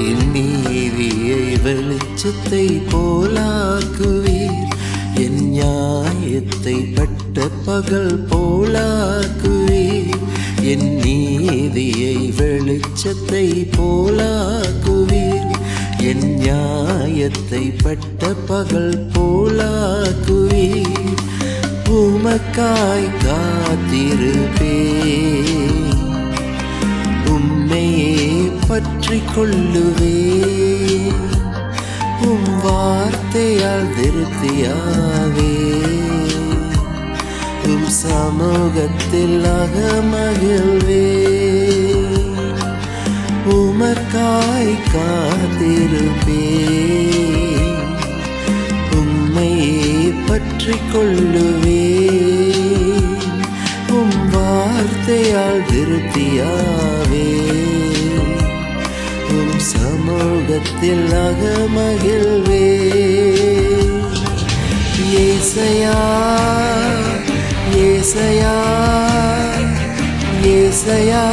என் நீதியை வெளிச்சத்தை போலாக்குவீர். என் நியாயத்தை பட்ட பகல் போலாக்குவீர். என் நீதியை வெளிச்சத்தை போலாக்குவீர். என் நியாயத்தை பட்ட பகல் போலாக்குவீர். உமக்காய் காத்திருப்பேன், உம்மையே பற்றிக் கொள்ளுவேன். உம் வார்த்தையால் திருப்தியாவே, உம் சமூகத்தில் அகமகிழ்வே. உமக்காய் காத்திருப்பேன், உம்மையே பற்றிக் கொள்ளுவேன். உம் வார்த்தையால் திருப்தியாவே, உம் சமூகத்தில் அகமகிழ்வே. ஏசையா ஏசையா ஏசையா,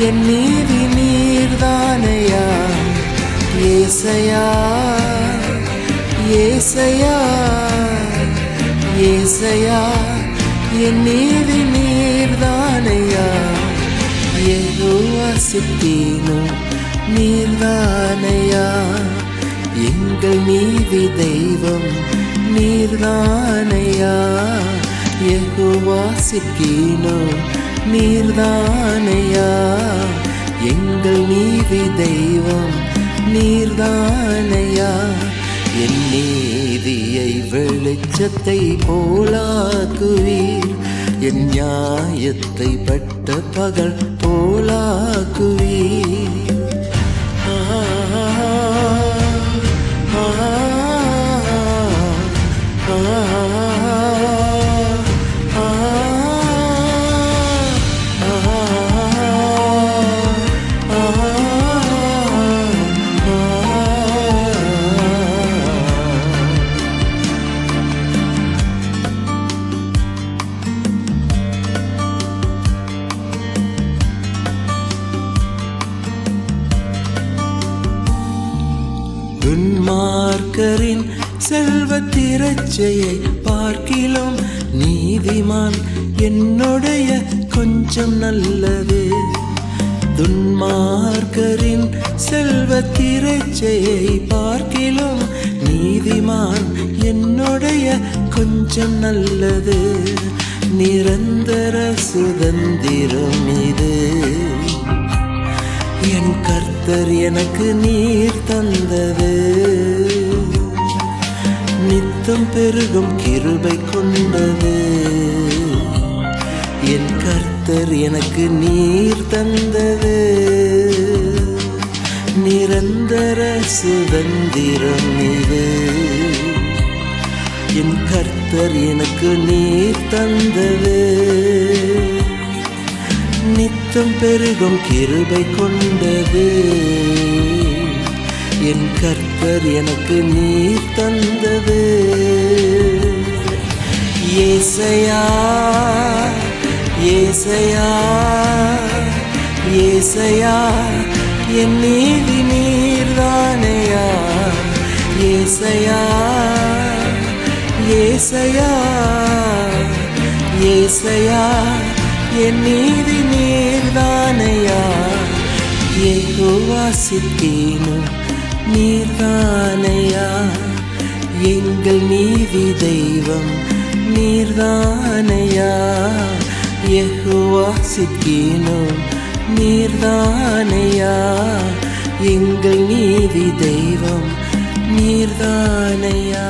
என் நீதி நீர்தானையா. ஏசையா ஏசையா ஏசையா, என் நீதி நீர்தானையா. யெகோவா சித்தீனோ நீர்தானையா. எங்கள் நீதி தெய்வம் நீர்தானையா. யெகோவா சித்தீனோ நீர்தானையா. எங்கள் நீதி தெய்வம் நீர்தானையா. என் நீதியை வெளிச்சத்தை போலாக்குவீர். என் நியாயத்தை பட்ட பகல் போலாக்குவீர். துன்மார்க்கரின் செல்வத்திரட்சையை பார்க்கிலும் நீதிமான் என்னுடைய கொஞ்சம் நல்லது. துன்மார்க்கரின் செல்வத்திரட்சையை பார்க்கிலும் நீதிமான் என்னுடைய கொஞ்சம் நல்லது. நிரந்தர சுதந்திரம் இது, என் கர்த்தர் எனக்கு நீர் தந்தது. நித்தம் பெருகும் கிருபை கொண்டது, என் கர்த்தர் எனக்கு நீர் தந்தது. நிரந்தர சுதந்திரம் இது, என் கர்த்தர் எனக்கு நீர் தந்தது. நித்தம் பெருகும் கிருபை கொண்டது, என் கர்த்தர் எனக்கு நீர் தந்தது. ஏசையா ஏசையா ஏசையா, என் நீதி நீர்தானையா. ஏசையா ஏசையா ஏசையா, என் நீதி நீர்தானையா. யெகோவா சித்தீனோ நீர்தானையா. எங்கள் நீதி தெய்வம் நீர்தானையா. யெகோவா சித்தீனோ நீர்தானையா. எங்கள் நீதி தெய்வம் நீர்தானையா.